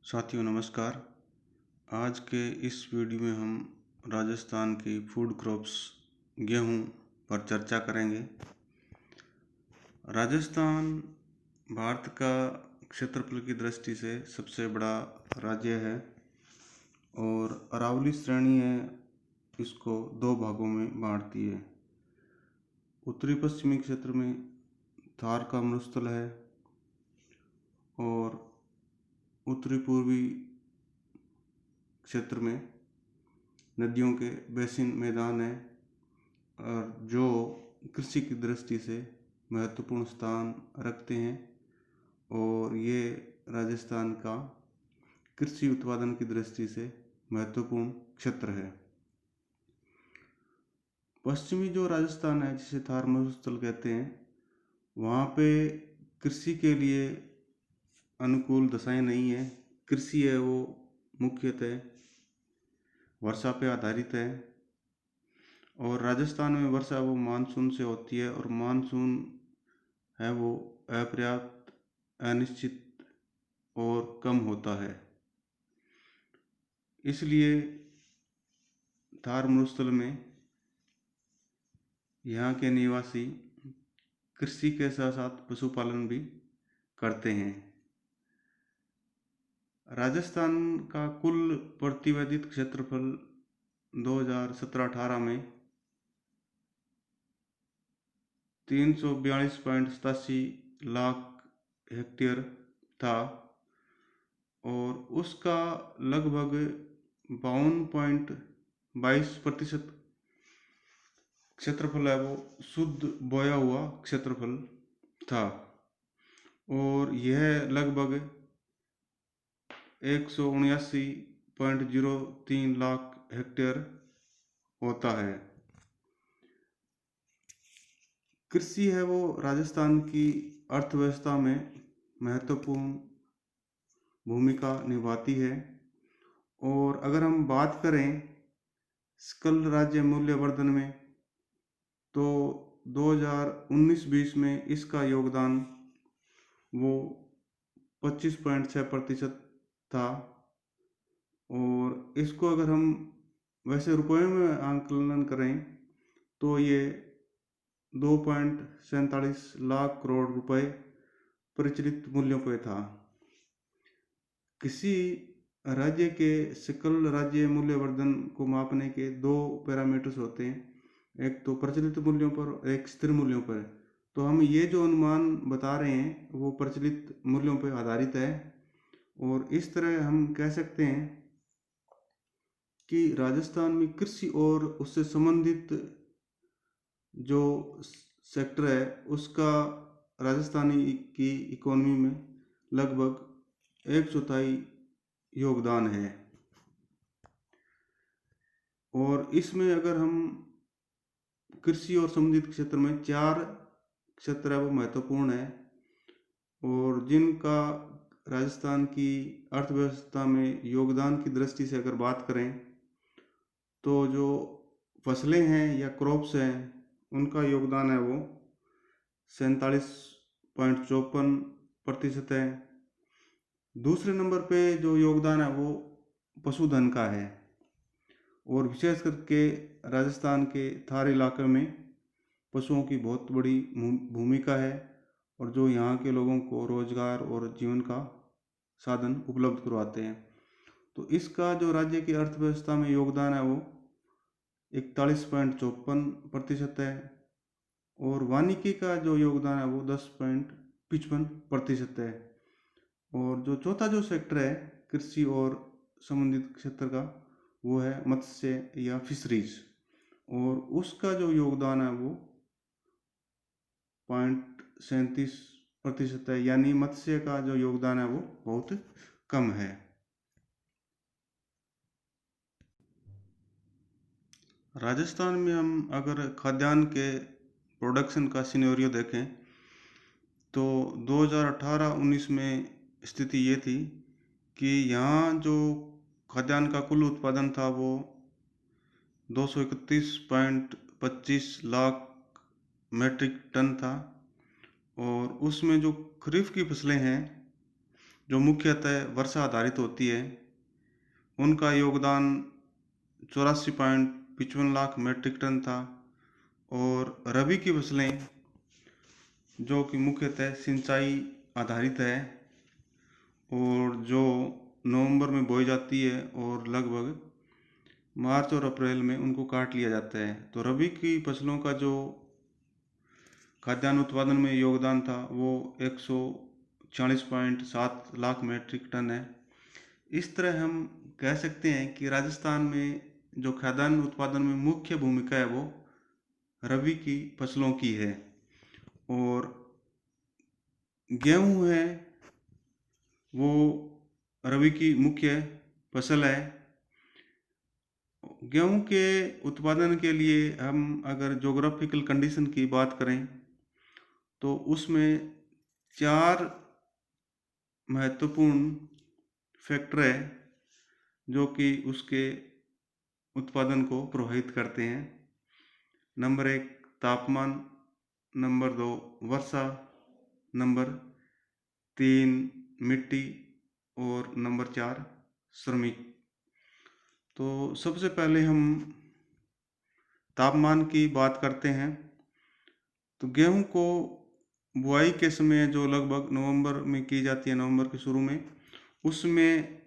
साथियों नमस्कार। आज के इस वीडियो में हम राजस्थान की फूड क्रॉप्स गेहूं पर चर्चा करेंगे। राजस्थान भारत का क्षेत्रफल की दृष्टि से सबसे बड़ा राज्य है और अरावली श्रेणी है इसको दो भागों में बांटती है। उत्तरी पश्चिमी क्षेत्र में थार का मरुस्थल है और उत्तरी पूर्वी क्षेत्र में नदियों के बेसिन मैदान है और जो कृषि की दृष्टि से महत्वपूर्ण स्थान रखते हैं और ये राजस्थान का कृषि उत्पादन की दृष्टि से महत्वपूर्ण क्षेत्र है। पश्चिमी जो राजस्थान है जिसे थार मरुस्थल कहते हैं, वहाँ पे कृषि के लिए अनुकूल दशाएं नहीं है। कृषि है वो मुख्यतः वर्षा पे आधारित है और राजस्थान में वर्षा वो मानसून से होती है और मानसून है वो अपर्याप्त, अनिश्चित और कम होता है। इसलिए थार मरुस्थल में यहाँ के निवासी कृषि के साथ साथ पशुपालन भी करते हैं। राजस्थान का कुल प्रतिवेदित क्षेत्रफल 2017-18 में 342.87 लाख हेक्टेयर था और उसका लगभग 52.22% क्षेत्रफल है वो शुद्ध बोया हुआ क्षेत्रफल था और यह लगभग 179.03 लाख हेक्टेयर होता है। कृषि है वो राजस्थान की अर्थव्यवस्था में महत्वपूर्ण भूमिका निभाती है और अगर हम बात करें सकल राज्य मूल्यवर्धन में तो 2019-20 में इसका योगदान वो 25.6% था और इसको अगर हम वैसे रुपयों में आंकलन करें तो ये 2.47 लाख करोड़ रुपए प्रचलित मूल्यों पर था। किसी राज्य के सकल राज्य मूल्यवर्धन को मापने के दो पैरामीटर्स होते हैं, एक तो प्रचलित मूल्यों पर और एक स्थिर मूल्यों पर। तो हम ये जो अनुमान बता रहे हैं वो प्रचलित मूल्यों पर आधारित है और इस तरह हम कह सकते हैं कि राजस्थान में कृषि और उससे संबंधित जो सेक्टर है उसका राजस्थानी की इकोनॉमी में लगभग 1/4 योगदान है और इसमें अगर हम कृषि और संबंधित क्षेत्र में 4 क्षेत्र है वो महत्वपूर्ण है और जिनका राजस्थान की अर्थव्यवस्था में योगदान की दृष्टि से अगर बात करें तो जो फसलें हैं या क्रॉप्स हैं उनका योगदान है वो 47.54% है। दूसरे नंबर पे जो योगदान है वो पशुधन का है और विशेष करके राजस्थान के थार इलाके में पशुओं की बहुत बड़ी भूमिका है और जो यहाँ के लोगों को रोजगार और जीवन का साधन उपलब्ध करवाते हैं। तो इसका जो राज्य की अर्थव्यवस्था में योगदान है वो 41.54% है और वानिकी का जो योगदान है वो 10.55% है। और जो चौथा जो सेक्टर है कृषि और संबंधित क्षेत्र का वो है मत्स्य या फिशरीज और उसका जो योगदान है वो 0.37% है, यानी मत्स्य का जो योगदान है वो बहुत कम है। राजस्थान में हम अगर खाद्यान्न के प्रोडक्शन का सिनेरियो देखें तो 2018-19 में स्थिति ये थी कि यहाँ जो खाद्यान्न का कुल उत्पादन था वो 231.25 लाख मेट्रिक टन था और उसमें जो खरीफ की फसलें हैं जो मुख्यतः वर्षा आधारित होती है, उनका योगदान 84.55 लाख मीट्रिक टन था। और रबी की फसलें जो कि मुख्यतः सिंचाई आधारित है और जो नवंबर में बोई जाती है और लगभग मार्च और अप्रैल में उनको काट लिया जाता है। तो रबी की फसलों का जो खाद्यान्न उत्पादन में योगदान था वो 140.7 लाख मीट्रिक टन है। इस तरह हम कह सकते हैं कि राजस्थान में जो खाद्यान्न उत्पादन में मुख्य भूमिका है वो रबी की फसलों की है। और गेहूं है वो रबी की मुख्य फसल है। गेहूं के उत्पादन के लिए हम अगर जोग्राफिकल कंडीशन की बात करें तो उसमें 4 महत्वपूर्ण फैक्टर है जो कि उसके उत्पादन को प्रभावित करते हैं। नंबर 1 तापमान, नंबर 2 वर्षा, नंबर 3 मिट्टी और नंबर 4 श्रमिक। तो सबसे पहले हम तापमान की बात करते हैं। तो गेहूं को बुआई के समय जो लगभग नवंबर में की जाती है, नवंबर के शुरू में, उसमें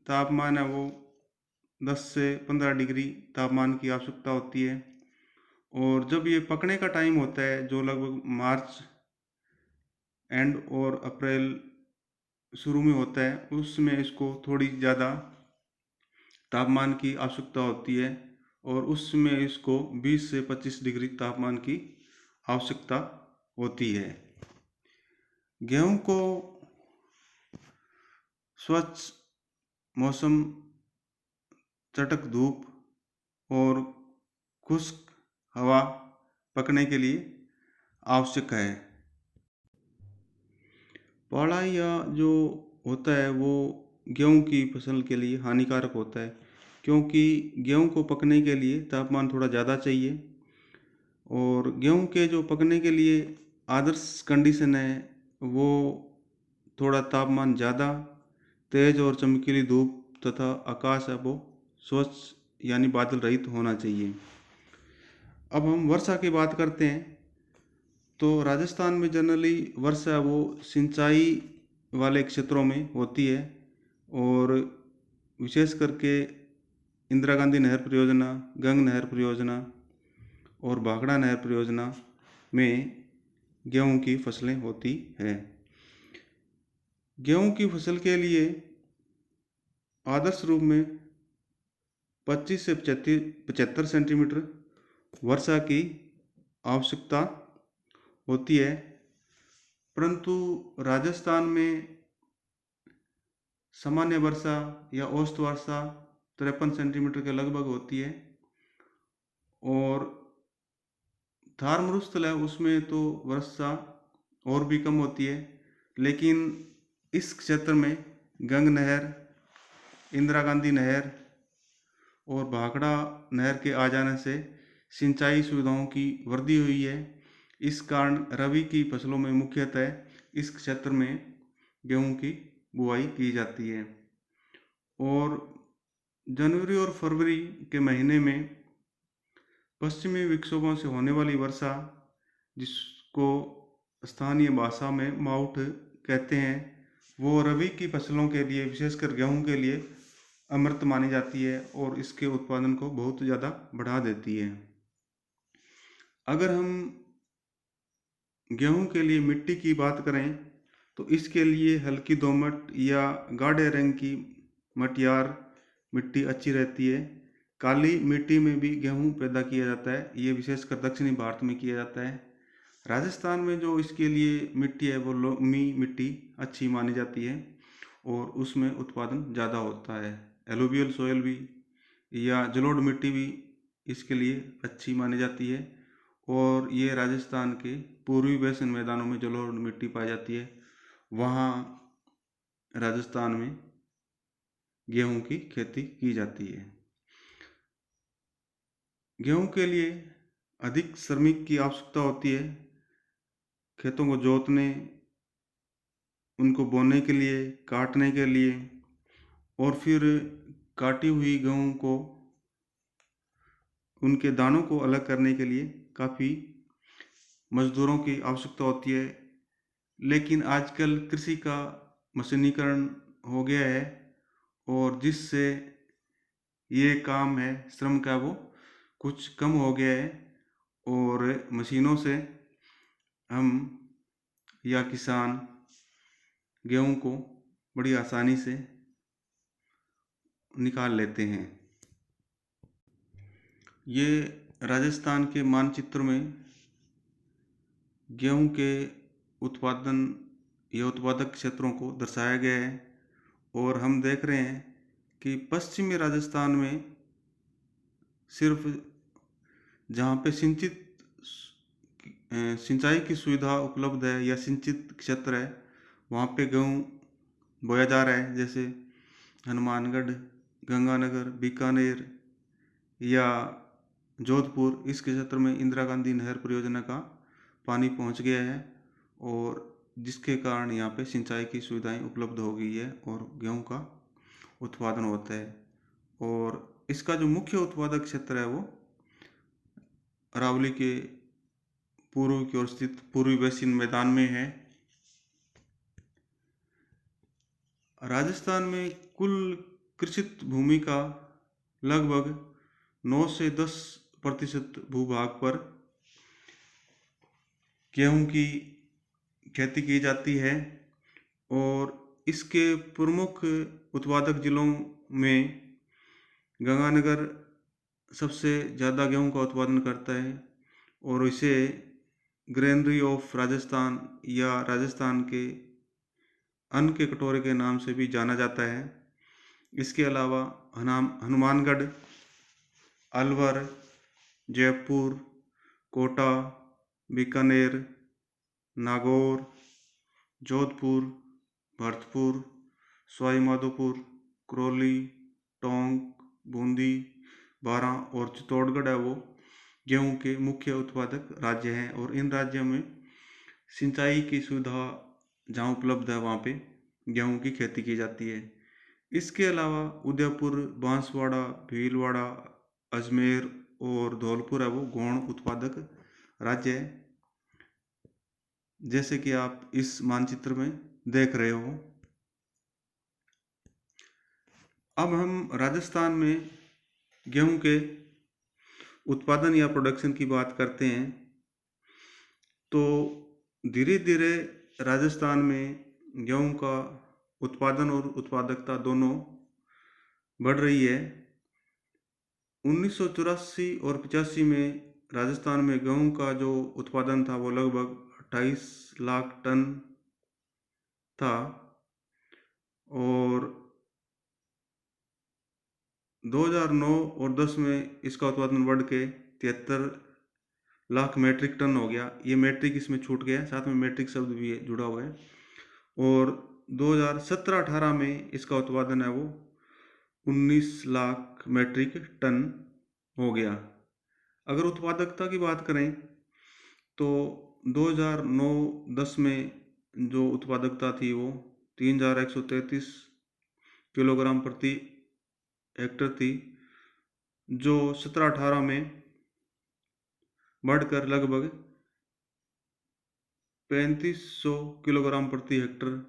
तापमान है वो 10 से 15 डिग्री तापमान की आवश्यकता होती है। और जब ये पकने का टाइम होता है जो लगभग मार्च एंड और अप्रैल शुरू में होता है, उसमें इसको थोड़ी ज़्यादा तापमान की आवश्यकता होती है और उसमें इसको 20 से 25 डिग्री तापमान की आवश्यकता होती है। गेहूं को स्वच्छ मौसम, चटक धूप और खुश्क हवा पकने के लिए आवश्यक है। पाला या जो होता है वो गेहूं की फसल के लिए हानिकारक होता है, क्योंकि गेहूं को पकने के लिए तापमान थोड़ा ज़्यादा चाहिए। और गेहूं के जो पकने के लिए आदर्श कंडीशन है वो थोड़ा तापमान ज़्यादा, तेज और चमकीली धूप तथा आकाश है वो स्वच्छ यानी बादल रहित होना चाहिए। अब हम वर्षा की बात करते हैं। तो राजस्थान में जनरली वर्षा वो सिंचाई वाले क्षेत्रों में होती है और विशेष करके इंदिरा गांधी नहर परियोजना, गंग नहर परियोजना और भाखड़ा नहर परियोजना में गेहूं की फसलें होती है। गेहूं की फसल के लिए आदर्श रूप में 25 से 75 सेंटीमीटर वर्षा की आवश्यकता होती है। परंतु राजस्थान में सामान्य वर्षा या औसत वर्षा 53 सेंटीमीटर के लगभग होती है। और थार मरुस्थल है उसमें तो वर्षा और भी कम होती है, लेकिन इस क्षेत्र में गंग नहर, इंदिरा गांधी नहर और भाखड़ा नहर के आ जाने से सिंचाई सुविधाओं की वृद्धि हुई है। इस कारण रबी की फसलों में मुख्यतः इस क्षेत्र में गेहूं की बुआई की जाती है। और जनवरी और फरवरी के महीने में पश्चिमी विक्षोभों से होने वाली वर्षा, जिसको स्थानीय भाषा में माउट कहते हैं, वो रबी की फसलों के लिए विशेषकर गेहूं के लिए अमृत मानी जाती है और इसके उत्पादन को बहुत ज़्यादा बढ़ा देती है। अगर हम गेहूं के लिए मिट्टी की बात करें तो इसके लिए हल्की दोमट या गाढ़े रंग की मटियार मिट्टी अच्छी रहती है। काली मिट्टी में भी गेहूं पैदा किया जाता है, ये विशेषकर दक्षिणी भारत में किया जाता है। राजस्थान में जो इसके लिए मिट्टी है वो लोमी मिट्टी अच्छी मानी जाती है और उसमें उत्पादन ज़्यादा होता है। एलुवियल सोयल भी या जलोढ़ मिट्टी भी इसके लिए अच्छी मानी जाती है और ये राजस्थान के पूर्वी बेसिन मैदानों में जलोढ़ मिट्टी पाई जाती है। वहाँ राजस्थान में गेहूं की खेती की जाती है। गेहूं के लिए अधिक श्रमिक की आवश्यकता होती है। खेतों को जोतने उनको बोने के लिए, काटने के लिए और फिर काटी हुई गेहूँ को, उनके दानों को अलग करने के लिए काफ़ी मज़दूरों की आवश्यकता होती है। लेकिन आजकल कृषि का मशीनीकरण हो गया है और जिससे ये काम है श्रम का वो कुछ कम हो गया है और मशीनों से हम या किसान गेहूं को बड़ी आसानी से निकाल लेते हैं। ये राजस्थान के मानचित्र में गेहूं के उत्पादन या उत्पादक क्षेत्रों को दर्शाया गया है और हम देख रहे हैं कि पश्चिमी राजस्थान में सिर्फ जहाँ पे सिंचाई की सुविधा उपलब्ध है या सिंचित क्षेत्र है वहाँ पे गेहूँ बोया जा रहा है, जैसे हनुमानगढ़, गंगानगर, बीकानेर या जोधपुर। इस क्षेत्र में इंदिरा गांधी नहर परियोजना का पानी पहुँच गया है और जिसके कारण यहाँ पे सिंचाई की सुविधाएं उपलब्ध हो गई है और गेहूँ का उत्पादन होता है। और इसका जो मुख्य उत्पादक क्षेत्र है वो अरावली के पूर्व की ओर स्थित पूर्वी बेसिन मैदान में है। राजस्थान में कुल कृषित भूमि का लगभग 9 से 10% भूभाग पर गेहूं की खेती की जाती है और इसके प्रमुख उत्पादक जिलों में गंगानगर सबसे ज़्यादा गेहूं का उत्पादन करता है और इसे ग्रेनरी ऑफ राजस्थान या राजस्थान के अन्न के कटोरे के नाम से भी जाना जाता है। इसके अलावा हनुमानगढ़, अलवर, जयपुर, कोटा, बीकानेर, नागौर, जोधपुर, भरतपुर, सवाई माधोपुर, करौली, टोंक, बूंदी, बारां और चित्तौड़गढ़ है वो गेहूं के मुख्य उत्पादक राज्य हैं और इन राज्यों में सिंचाई की सुविधा जहाँ उपलब्ध है वहाँ पे गेहूं की खेती की जाती है। इसके अलावा उदयपुर, बांसवाड़ा, भीलवाड़ा, अजमेर और धौलपुर है वो गौण उत्पादक राज्य है, जैसे कि आप इस मानचित्र में देख रहे हो। अब हम राजस्थान में गेहूं के उत्पादन या प्रोडक्शन की बात करते हैं तो धीरे धीरे राजस्थान में गेहूं का उत्पादन और उत्पादकता दोनों बढ़ रही है। 1984 और 85 में राजस्थान में गेहूं का जो उत्पादन था वो लगभग 28 लाख टन था और 2009 और 10 में इसका उत्पादन बढ़ के 73 लाख मैट्रिक टन हो गया। ये मैट्रिक इसमें छूट गया, साथ में मैट्रिक शब्द भी जुड़ा हुआ है। और 2017-18 में इसका उत्पादन है वो 19 लाख मैट्रिक टन हो गया। अगर उत्पादकता की बात करें तो 2009-10 में जो उत्पादकता थी वो 3133 किलोग्राम प्रति हेक्टर थी, जो 17-18 में बढ़कर लगभग 3500 किलोग्राम प्रति हेक्टर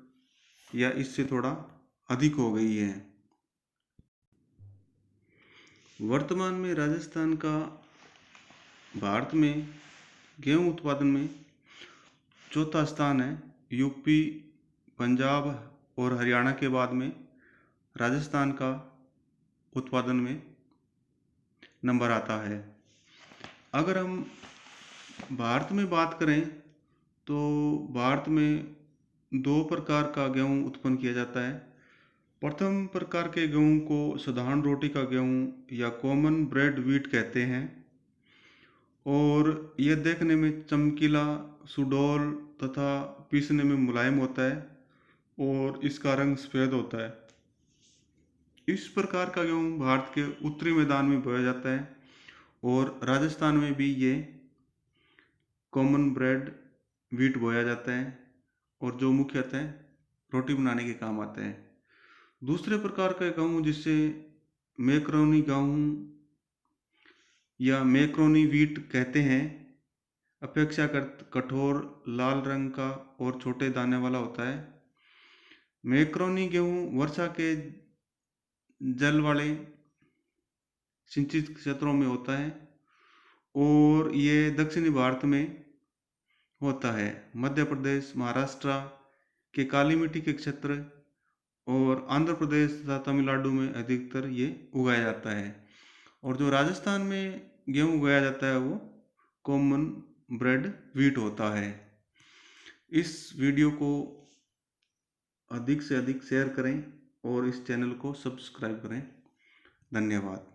या इससे थोड़ा अधिक हो गई है। वर्तमान में राजस्थान का भारत में गेहूं उत्पादन में चौथा स्थान है। यूपी, पंजाब और हरियाणा के बाद में राजस्थान का उत्पादन में नंबर आता है। अगर हम भारत में बात करें तो भारत में 2 प्रकार का गेहूं उत्पन्न किया जाता है। प्रथम प्रकार के गेहूं को साधारण रोटी का गेहूं या कॉमन ब्रेड व्हीट कहते हैं और यह देखने में चमकीला, सुडौल तथा पीसने में मुलायम होता है और इसका रंग सफ़ेद होता है। इस प्रकार का गेहूं भारत के उत्तरी मैदान में बोया जाता है और राजस्थान में भी ये कॉमन ब्रेड व्हीट बोया जाता है और जो मुख्यतः रोटी बनाने के काम आता है। दूसरे प्रकार का गेहूँ जिसे मैक्रोनी गेहूँ या मैक्रोनी वीट कहते हैं, अपेक्षाकृत कठोर लाल रंग का और छोटे दाने वाला होता है। मैक्रोनी गेहूँ वर्षा के जल वाले सिंचित क्षेत्रों में होता है और ये दक्षिणी भारत में होता है। मध्य प्रदेश, महाराष्ट्र के काली मिट्टी के क्षेत्र और आंध्र प्रदेश तथा तमिलनाडु में अधिकतर ये उगाया जाता है। और जो राजस्थान में गेहूँ उगाया जाता है वो कॉमन ब्रेड व्हीट होता है। इस वीडियो को अधिक से अधिक शेयर करें और इस चैनल को सब्सक्राइब करें। धन्यवाद।